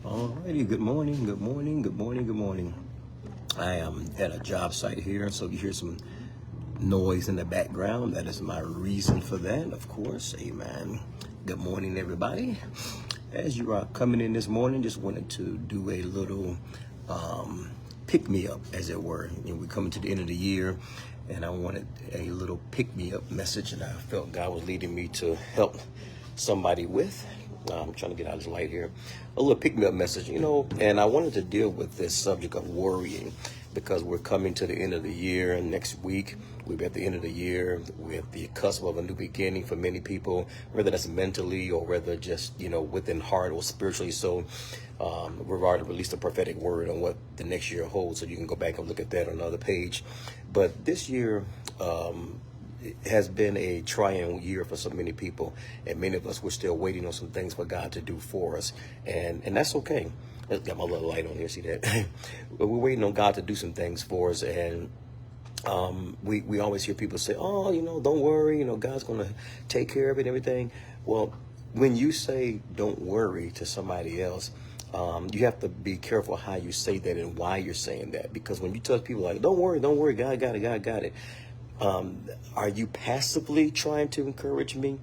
Alrighty, good morning, good morning, good morning, good morning. I am at a job site here, so if you hear some noise in the background, that is my reason for that, of course. Amen. Good morning, everybody. As you are coming in this morning, just wanted to do a little pick me up, as it were. We're coming to the end of the year, and I wanted a little pick me up message, and I felt God was leading me to help somebody with. I'm trying to get out of this light here. A little pick me up message, and I wanted to deal with this subject of worrying because we're coming to the end of the year, and next week we'll be at the end of the year. We're at the cusp of a new beginning for many people, whether that's mentally or whether just, within heart or spiritually. So we've already released a prophetic word on what the next year holds, so you can go back and look at that on another page. But this year, it has been a trying year for so many people, and many of us, we're still waiting on some things for God to do for us, and that's okay. I got my little light on here, see that? But we're waiting on God to do some things for us, and we always hear people say, oh, don't worry, God's going to take care of it and everything. Well, when you say don't worry to somebody else, you have to be careful how you say that and why you're saying that, because when you tell people like, don't worry, God got it, God got it. Are you passively trying to encourage me,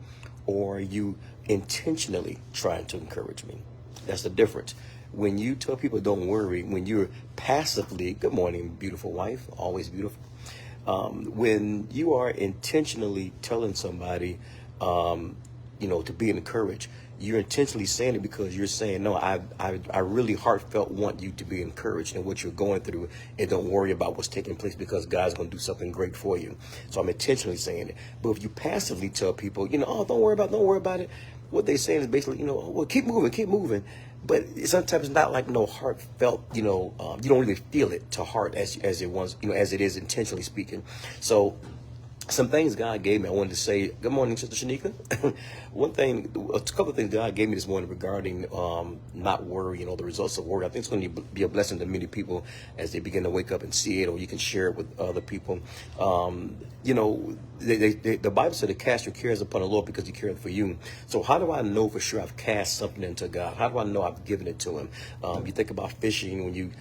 or are you intentionally trying to encourage me? That's the difference. When you tell people don't worry, when you're passively, good morning, beautiful wife, always beautiful. When you are intentionally telling somebody, to be encouraged, you're intentionally saying it because you're saying, no, I really heartfelt want you to be encouraged in what you're going through, and don't worry about what's taking place because God's going to do something great for you. So I'm intentionally saying it. But if you passively tell people, oh, don't worry about it, what they're saying is basically, well, keep moving. But sometimes it's not like no heartfelt, you don't really feel it to heart as it was, as it is intentionally speaking. So some things God gave me, I wanted to say. Good morning, Sister Shanika. A couple of things God gave me this morning regarding not worry, the results of worry. I think it's going to be a blessing to many people as they begin to wake up and see it, or you can share it with other people. The Bible said to cast your cares upon the Lord because He cared for you. So how do I know for sure I've cast something into God? How do I know I've given it to Him? You think about fishing, when you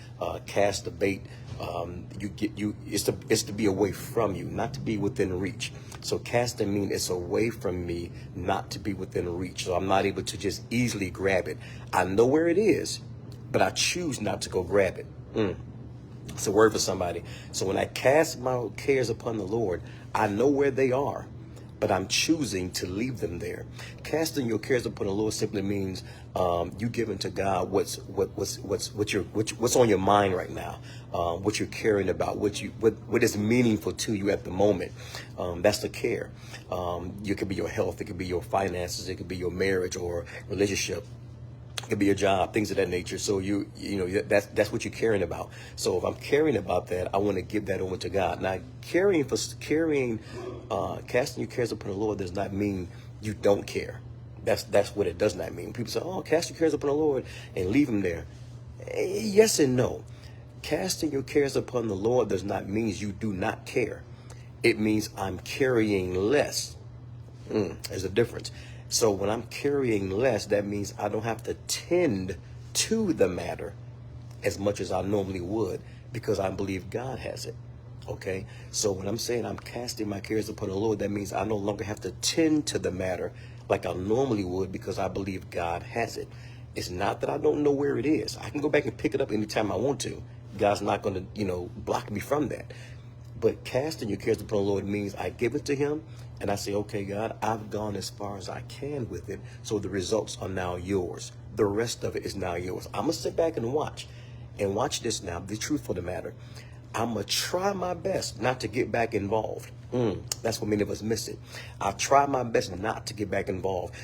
cast the bait, it's to be away from you, not to be within reach. So casting means it's away from me, not to be within reach. So I'm not able to just easily grab it. I know where it is, but I choose not to go grab it. It's a word for somebody. So when I cast my cares upon the Lord, I know where they are, but I'm choosing to leave them there. Casting your cares upon the Lord simply means you giving to God what's on your mind right now, what you're caring about, what is meaningful to you at the moment. That's the care. It could be your health, it could be your finances, it could be your marriage or relationship. It could be your job, things of that nature. So that's what you're caring about. So if I'm caring about that, I want to give that over to God. Now, casting your cares upon the Lord does not mean you don't care. That's what it does not mean. People say, oh, cast your cares upon the Lord and leave them there. Yes and no. Casting your cares upon the Lord does not mean you do not care. It means I'm carrying less. There's a difference. So when I'm carrying less, that means I don't have to tend to the matter as much as I normally would, because I believe God has it. Okay. So when I'm saying I'm casting my cares upon the Lord, that means I no longer have to tend to the matter like I normally would, because I believe God has it. It's not that I don't know where it is. I can go back and pick it up anytime I want to. God's not going to, block me from that. But casting your cares upon the Lord means I give it to Him and I say, okay, God, I've gone as far as I can with it. So the results are now yours. The rest of it is now yours. I'm going to sit back and watch. And watch this now. The truth of the matter. I'm going to try my best not to get back involved. That's what many of us miss it. I try my best not to get back involved.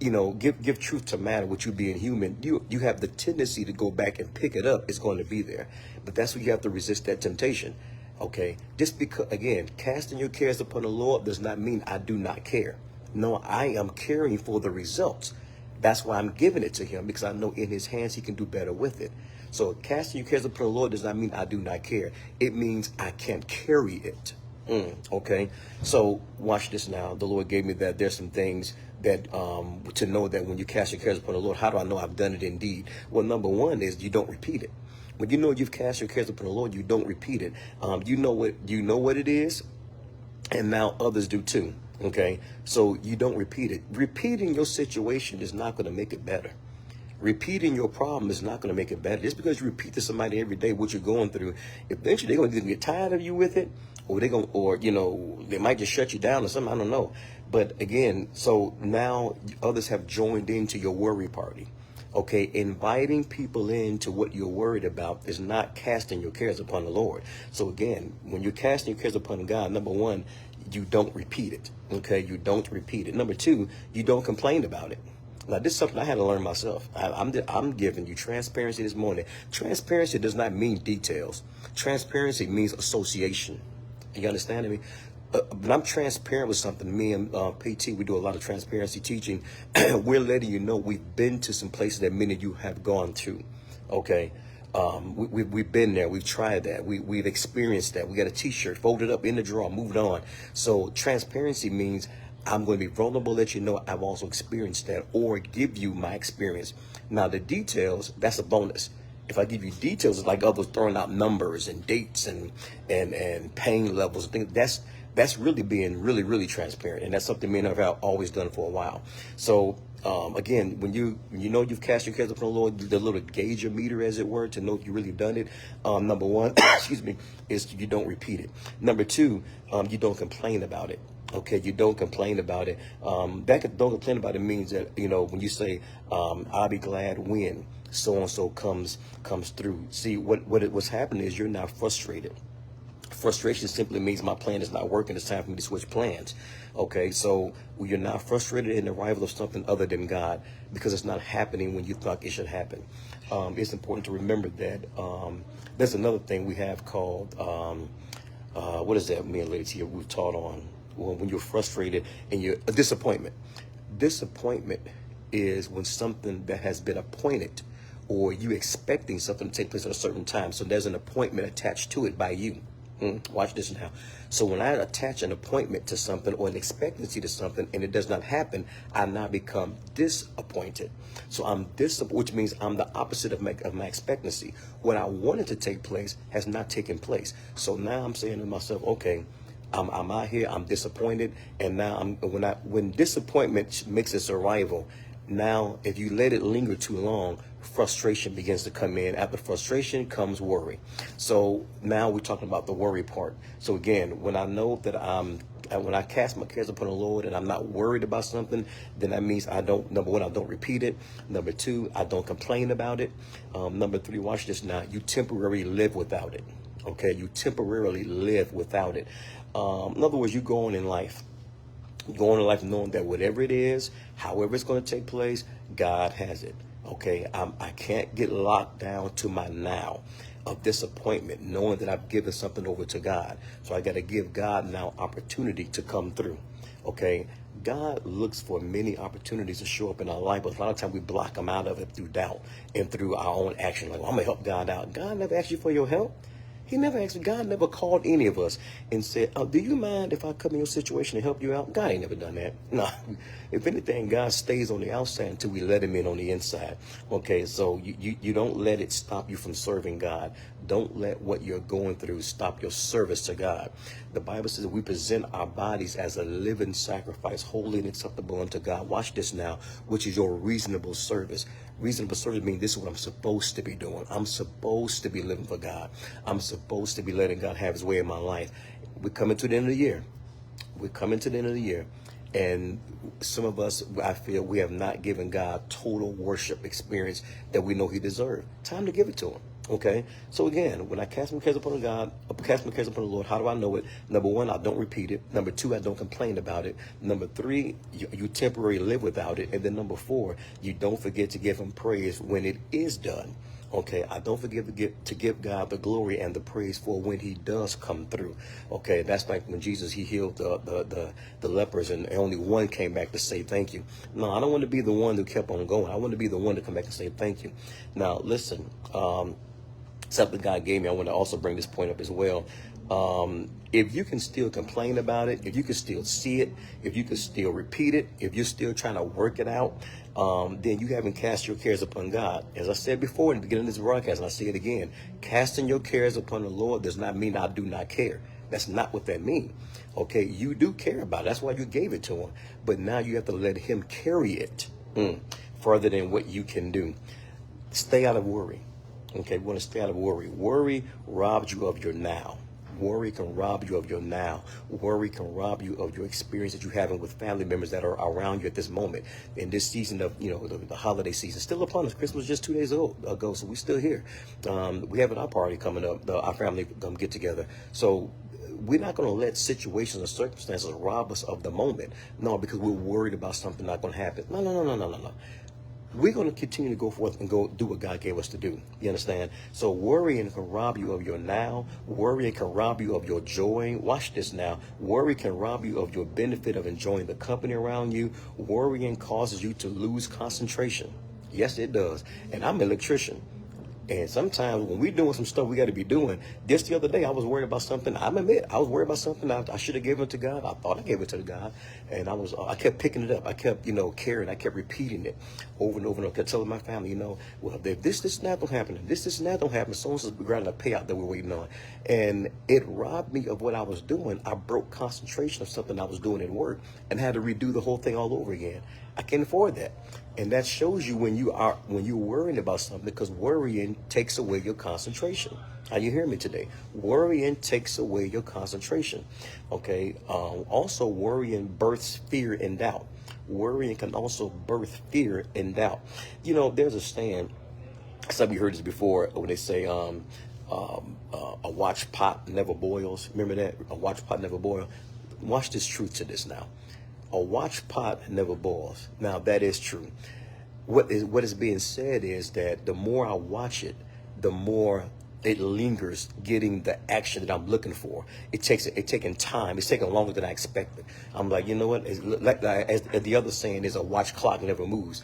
Give truth to matter with you being human. You have the tendency to go back and pick it up. It's going to be there. But that's where you have to resist that temptation. Okay, just because, again, casting your cares upon the Lord does not mean I do not care. No, I am caring for the results. That's why I'm giving it to Him, because I know in His hands He can do better with it. So casting your cares upon the Lord does not mean I do not care. It means I can carry it. Okay, so watch this now. The Lord gave me that there's some things to know that when you cast your cares upon the Lord, how do I know I've done it indeed? Well, number one is you don't repeat it. When you know you've cast your cares upon the Lord, you don't repeat it. You know what it is, and now others do too. Okay, so you don't repeat it. Repeating your situation is not going to make it better. Repeating your problem is not going to make it better. Just because you repeat to somebody every day what you're going through, eventually they're going to get tired of you with it, or they might just shut you down or something. I don't know. But again, so now others have joined into your worry party. Okay, inviting people into what you're worried about is not casting your cares upon the Lord. So again, when you're casting your cares upon God, number one, you don't repeat it. Okay, you don't repeat it. Number two, you don't complain about it. Now, this is something I had to learn myself. I'm giving you transparency this morning. Transparency does not mean details. Transparency means association. You understand me? When I'm transparent with something, me and PT, we do a lot of transparency teaching. We're letting you know we've been to some places that many of you have gone to. Okay. We've been there. We've tried that. We've experienced that. We got a T-shirt folded up in the drawer, moved on. So transparency means I'm going to be vulnerable, let you know I've also experienced that, or give you my experience. Now, the details, that's a bonus. If I give you details, it's like others throwing out numbers and dates and pain levels. I think that's really being really, really transparent. And that's something me and I have always done for a while. So again, when you know you've cast your cares upon the Lord, the little gauge meter, as it were, to know you really done it. Number one, excuse me, is you don't repeat it. Number two, you don't complain about it. Okay, you don't complain about it. Don't complain about it means that, when you say, I'll be glad when so-and-so comes through. See, what's happening is you're now frustrated. Frustration simply means my plan is not working. It's time for me to switch plans. Okay, so you're now frustrated in the arrival of something other than God because it's not happening when you thought it should happen. It's important to remember that there's another thing we have called, what is that, me and Lady Tia, we've taught on when you're frustrated and you're a disappointment. Disappointment is when something that has been appointed or you expecting something to take place at a certain time. So there's an appointment attached to it by you. Watch this now. So when I attach an appointment to something or an expectancy to something and it does not happen, I now become disappointed. So I'm which means I'm the opposite of my expectancy. What I wanted to take place has not taken place. So now I'm saying to myself, okay, I'm out here, I'm disappointed, and now when disappointment makes its arrival, now if you let it linger too long, frustration begins to come in. After frustration comes worry. So now we're talking about the worry part. So again, when I know that when I cast my cares upon the Lord and I'm not worried about something, then that means number one, I don't repeat it. Number two, I don't complain about it. Number three, watch this now, you temporarily live without it. Okay, you temporarily live without it. In other words, you go on in life. Go on in life knowing that whatever it is, however it's going to take place, God has it. Okay, I can't get locked down to my now of disappointment, knowing that I've given something over to God. So I got to give God now opportunity to come through. Okay, God looks for many opportunities to show up in our life, but a lot of times we block them out of it through doubt and through our own action. Like, well, I'm going to help God out. God never asked you for your help. He never asked, God never called any of us and said, do you mind if I come in your situation and help you out? God ain't never done that. No. If anything, God stays on the outside until we let him in on the inside. Okay, so you don't let it stop you from serving God. Don't let what you're going through stop your service to God. The Bible says we present our bodies as a living sacrifice, holy and acceptable unto God. Watch this now, which is your reasonable service. Reasonable service means this is what I'm supposed to be doing. I'm supposed to be living for God. I'm supposed to be letting God have his way in my life. We're coming to the end of the year. We're coming to the end of the year. And some of us, I feel, we have not given God total worship experience that we know he deserves. Time to give it to him. Okay, so again, when I cast my cares upon God, cast my cares upon the Lord, how do I know it? Number one, I don't repeat it. Number two, I don't complain about it. Number three, you temporarily live without it. And then number four, you don't forget to give him praise when it is done. Okay, I don't forget to give God the glory and the praise for when he does come through. Okay, that's like when Jesus, he healed the lepers and only one came back to say thank you. No, I don't want to be the one who kept on going. I want to be the one to come back and say thank you. Now, listen, something God gave me, I want to also bring this point up as well. If you can still complain about it, if you can still see it, if you can still repeat it, if you're still trying to work it out, then you haven't cast your cares upon God. As I said before in the beginning of this broadcast, and I say it again, casting your cares upon the Lord does not mean I do not care. That's not what that means. Okay, you do care about it. That's why you gave it to him. But now you have to let him carry it further than what you can do. Stay out of worry. Okay, we want to stay out of worry. Worry robs you of your now. Worry can rob you of your now. Worry can rob you of your experience that you're having with family members that are around you at this moment. In this season of, the holiday season, still upon us. Christmas was just 2 days ago, so we're still here. We have our party coming up, our family get together. So we're not going to let situations or circumstances rob us of the moment. No, because we're worried about something not going to happen. No. We're going to continue to go forth and go do what God gave us to do. You understand? So worrying can rob you of your now. Worrying can rob you of your joy. Watch this now. Worry can rob you of your benefit of enjoying the company around you. Worrying causes you to lose concentration. Yes, it does. And I'm an electrician. And sometimes when we're doing some stuff we got to be doing, just the other day I was worried about something. I admit I was worried about something. I should have given it to God. I thought I gave it to God, and I kept picking it up. I kept carrying. I kept repeating it over and over and over. I kept telling my family, well, if this and that don't happen, this and that don't happen, so and so's regarding a payout that we're waiting on, and it robbed me of what I was doing. I broke concentration of something I was doing at work and had to redo the whole thing all over again. I can't afford that. And that shows you when you're worrying about something, because worrying takes away your concentration. Are you hearing me today? Worrying takes away your concentration. Okay. Also, worrying births fear and doubt. Worrying can also birth fear and doubt. There's a saying, some of you heard this before, when they say, a watch pot never boils. Remember that? A watch pot never boils. Watch this truth to this now. A watch pot never boils. Now, that is true. What is being said is that the more I watch it, the more it lingers getting the action that I'm looking for. It's taking time. It's taking longer than I expected. I'm like, you know what? As the other saying is, a watch clock never moves.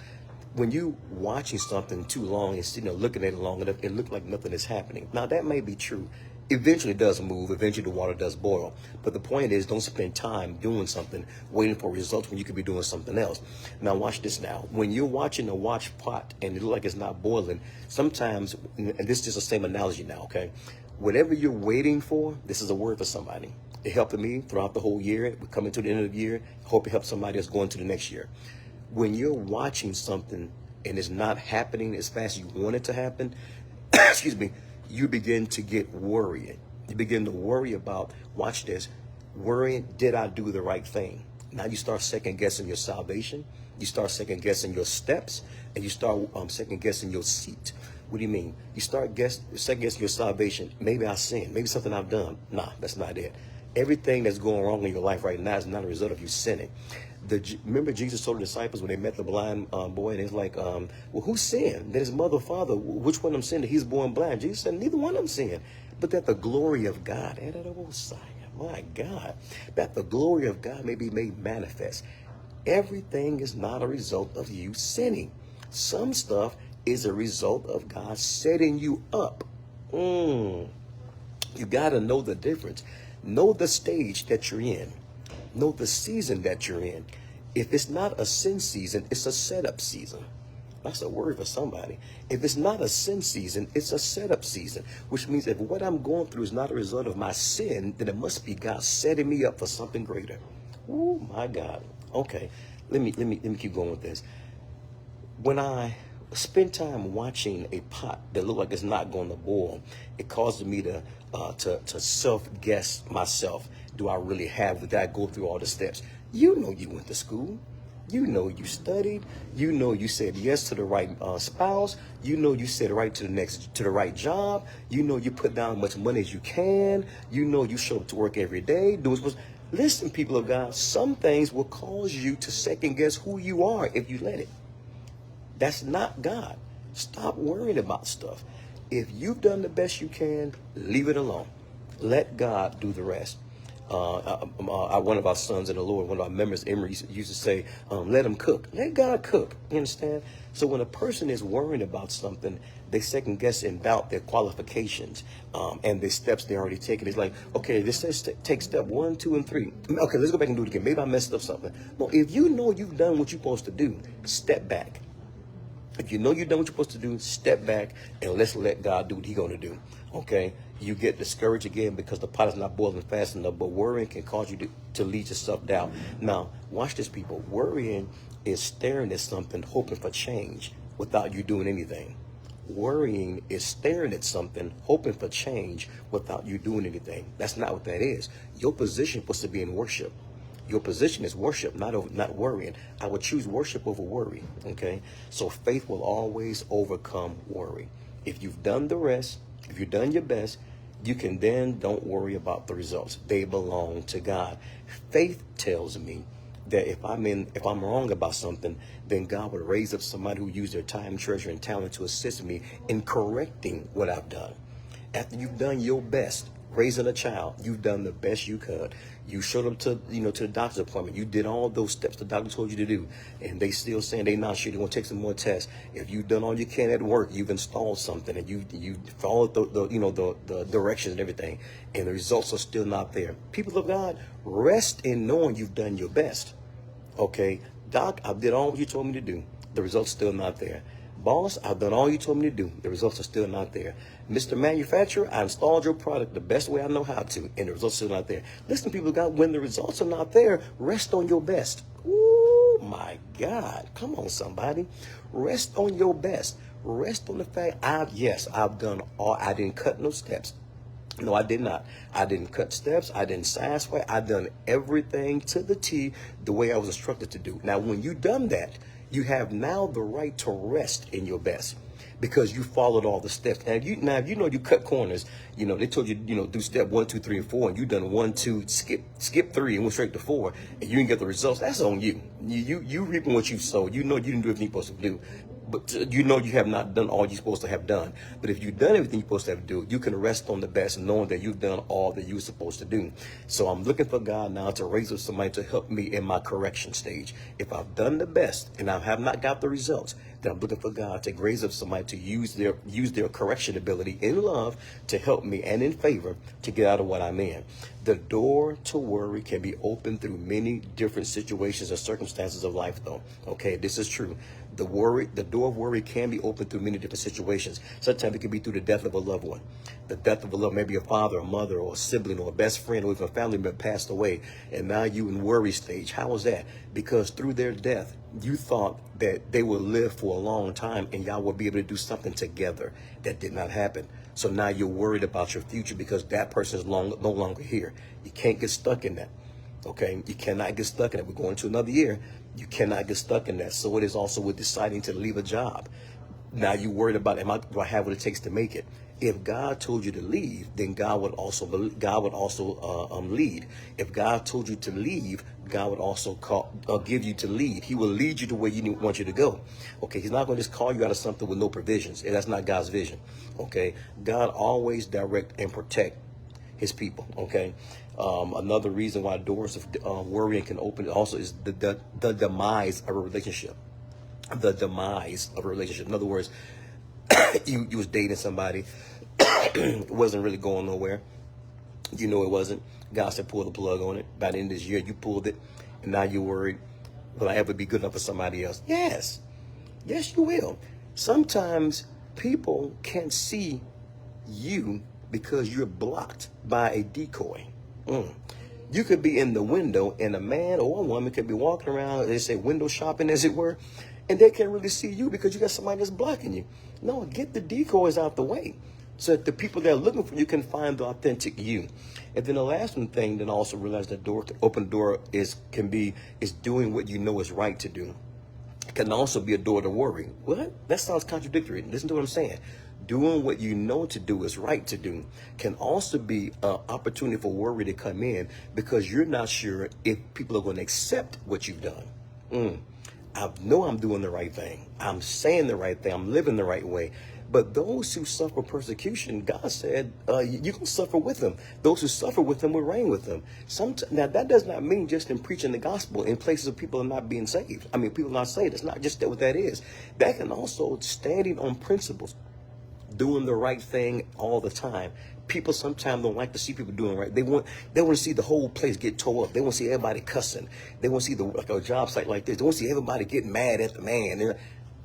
When you watching something too long and sitting there looking at it long enough, it looks like nothing is happening. Now, that may be true. Eventually it does move. Eventually the water does boil. But the point is, don't spend time doing something, waiting for results when you could be doing something else. Now, watch this now. When you're watching a watch pot and it looks like it's not boiling, sometimes, and this is just the same analogy now, okay? Whatever you're waiting for, this is a word for somebody. It helped me throughout the whole year. We're coming to the end of the year. I hope it helps somebody else going to the next year. When you're watching something and it's not happening as fast as you want it to happen, excuse me, you begin to get worried. You begin to worry about, watch this, worrying, did I do the right thing? Now you start second guessing your salvation. You start second guessing your steps, and you start second guessing your seat. What do you mean? You start second guessing your salvation. Maybe I sinned. Maybe something I've done. Nah, that's not it. Everything that's going wrong in your life right now is not a result of you sinning. Remember Jesus told the disciples when they met the blind boy, and it's like, well, who sinned? That his mother or father, which one of them sinned that he's born blind? Jesus said, neither one of them sinned. But that the glory of God, my God, that the glory of God may be made manifest. Everything is not a result of you sinning. Some stuff is a result of God setting you up. You got to know the difference. Know the stage that you're in. Know the season that you're in. If it's not a sin season, it's a setup season. That's a word for somebody. If it's not a sin season, it's a setup season, which means if what I'm going through is not a result of my sin, then it must be God setting me up for something greater. Oh my God. Okay, let me keep going with this. When I spend time watching a pot that look like it's not going to boil, it causes me to self-guess myself. Do I really have, did I go through all the steps? You know you went to school. You know you studied. You know you said yes to the right spouse. You know you said right to the right job. You know you put down as much money as you can. You know you show up to work every day. Listen, people of God, some things will cause you to second guess who you are if you let it. That's not God. Stop worrying about stuff. If you've done the best you can, leave it alone. Let God do the rest. One of our sons in the Lord, one of our members, Emery, used to say, let him cook. Let God cook. You understand? So when a person is worrying about something, they second guess and doubt their qualifications and the steps they already taken. It's like, okay, this says take step 1, 2, and 3. Okay, let's go back and do it again. Maybe I messed up something. No, if you know you've done what you're supposed to do, step back. If you know you've done what you're supposed to do, step back and let's let God do what He's going to do. Okay? You get discouraged again because the pot is not boiling fast enough, but worrying can cause you to lead yourself down. Now, watch this, people. Worrying is staring at something, hoping for change without you doing anything. Worrying is staring at something, hoping for change without you doing anything. That's not what that is. Your position is supposed to be in worship. Your position is worship, not worrying. I would choose worship over worry, okay? So faith will always overcome worry. If you've done the rest, if you've done your best, you can then don't worry about the results. They belong to God. Faith tells me that if I'm wrong about something, then God would raise up somebody who used their time, treasure, and talent to assist me in correcting what I've done. After you've done your best, raising a child, you've done the best you could. You showed up to the doctor's appointment. You did all those steps the doctor told you to do, and they still saying they're not sure. They want to take some more tests. If you've done all you can at work, you've installed something, and you followed the directions and everything, and the results are still not there. People of God, rest in knowing you've done your best. Okay, Doc, I did all you told me to do. The results still not there. Boss, I've done all you told me to do. The results are still not there. Mr. Manufacturer, I installed your product the best way I know how to, and the results are still not there. Listen, people of God, when the results are not there, rest on your best. Oh, my God. Come on, somebody. Rest on your best. Rest on the fact, I've done all. I didn't cut no steps. No, I did not. I didn't cut steps. I didn't sideswipe. I done everything to the T the way I was instructed to do. Now, when you done that, you have now the right to rest in your best because you followed all the steps. Now, if you cut corners, they told you, do step 1, 2, 3, and 4, and you done 1, 2, skip 3 and went straight to 4, and you didn't get the results. That's on you. You reaping what you sowed. You didn't do everything you're supposed to do. But you have not done all you're supposed to have done. But if you've done everything you're supposed to have to do, you can rest on the best knowing that you've done all that you're supposed to do. So I'm looking for God now to raise up somebody to help me in my correction stage. If I've done the best and I have not got the results, then I'm looking for God to raise up somebody to use their correction ability in love to help me and in favor to get out of what I'm in. The door to worry can be opened through many different situations and circumstances of life, though. Okay, this is true. The door of worry can be opened through many different situations. Sometimes it can be through the death of a loved one. The death of a loved, maybe a father, a mother, or a sibling, or a best friend, or even a family member passed away, and now you in worry stage. How is that? Because through their death, you thought that they would live for a long time and y'all would be able to do something together. That did not happen. So now you're worried about your future because that person is no longer here. You can't get stuck in that. Okay, you cannot get stuck in it. We're going to another year. You cannot get stuck in that. So it is also with deciding to leave a job. Now you're worried about, do I have what it takes to make it? If God told you to leave, then God would also lead. If God told you to leave, God would also give you to lead. He will lead you to where you want you to go. Okay, He's not going to just call you out of something with no provisions. That's not God's vision. Okay, God always direct and protect His people. Okay. Another reason why doors of worrying can open also is the demise of a relationship. The demise of a relationship. In other words, you was dating somebody, it wasn't really going nowhere. It wasn't. God said pull the plug on it. By the end of this year, you pulled it, and now you're worried, will I ever be good enough for somebody else? Yes, you will. Sometimes people can't see you because you're blocked by a decoy. You could be in the window and a man or a woman could be walking around, they say window shopping as it were, and they can't really see you because you got somebody that's blocking you. No, get the decoys out the way so that the people that are looking for you can find the authentic you. And then the last one thing, then also realize that open door is doing what you know is right to do. It can also be a door to worry. What? That sounds contradictory. Listen to what I'm saying. Doing what you know to do is right to do can also be an opportunity for worry to come in because you're not sure if people are going to accept what you've done. I know I'm doing the right thing. I'm saying the right thing. I'm living the right way. But those who suffer persecution, God said, you can suffer with them. Those who suffer with them will reign with them. Now, that does not mean just in preaching the gospel in places of people are not being saved. I mean, people are not saved. It's not just that what that is. That can also standing on principles, doing the right thing all the time. People sometimes don't like to see people doing right. They want to see the whole place get tore up. They want to see everybody cussing. They want to see like a job site like this. They want to see everybody getting mad at the man.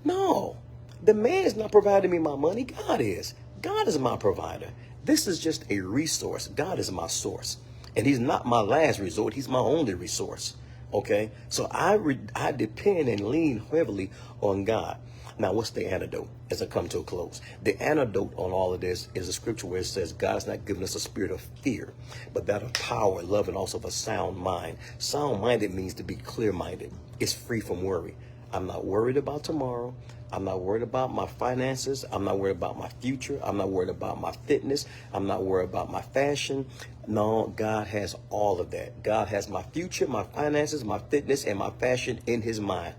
No, the man is not providing me my money. God is. God is my provider. This is just a resource. God is my source, and He's not my last resort. He's my only resource. Okay, so I depend and lean heavily on God. Now, what's the antidote as I come to a close? The antidote on all of this is a scripture where it says God's not giving us a spirit of fear, but that of power, love, and also of a sound mind. Sound-minded means to be clear-minded. It's free from worry. I'm not worried about tomorrow. I'm not worried about my finances. I'm not worried about my future. I'm not worried about my fitness. I'm not worried about my fashion. No, God has all of that. God has my future, my finances, my fitness, and my fashion in His mind.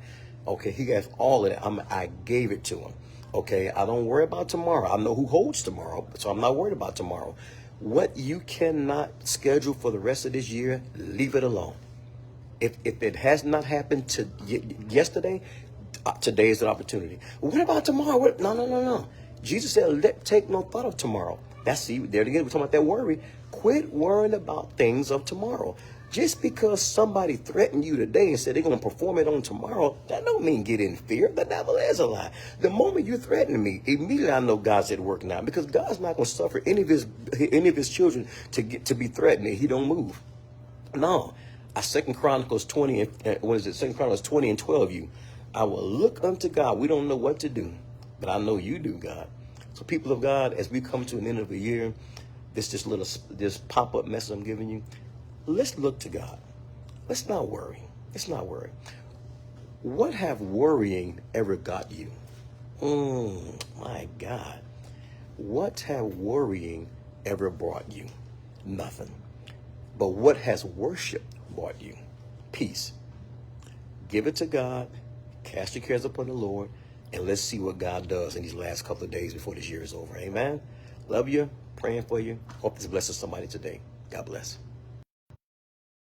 Okay, He has all of it. I gave it to Him. Okay, I don't worry about tomorrow. I know who holds tomorrow, so I'm not worried about tomorrow. What you cannot schedule for the rest of this year, leave it alone. If it has not happened to yesterday, today is an opportunity. What about tomorrow? No. Jesus said, take no thought of tomorrow. There again, we're talking about that worry. Quit worrying about things of tomorrow. Just because somebody threatened you today and said they're going to perform it on tomorrow, that don't mean get in fear. The devil is a lie. The moment you threaten me, immediately I know God's at work now, because God's not going to suffer any of his children to be threatened and He don't move. No. 2 Chronicles 20 and 2 Chronicles 20 and 12. I will look unto God. We don't know what to do, but I know you do, God. So people of God, as we come to an end of the year, this pop-up message I'm giving you, let's look to God. Let's not worry. Let's not worry. What have worrying ever got you? My God. What have worrying ever brought you? Nothing. But what has worship brought you? Peace. Give it to God. Cast your cares upon the Lord. And let's see what God does in these last couple of days before this year is over. Amen. Love you. Praying for you. Hope this blesses somebody today. God bless.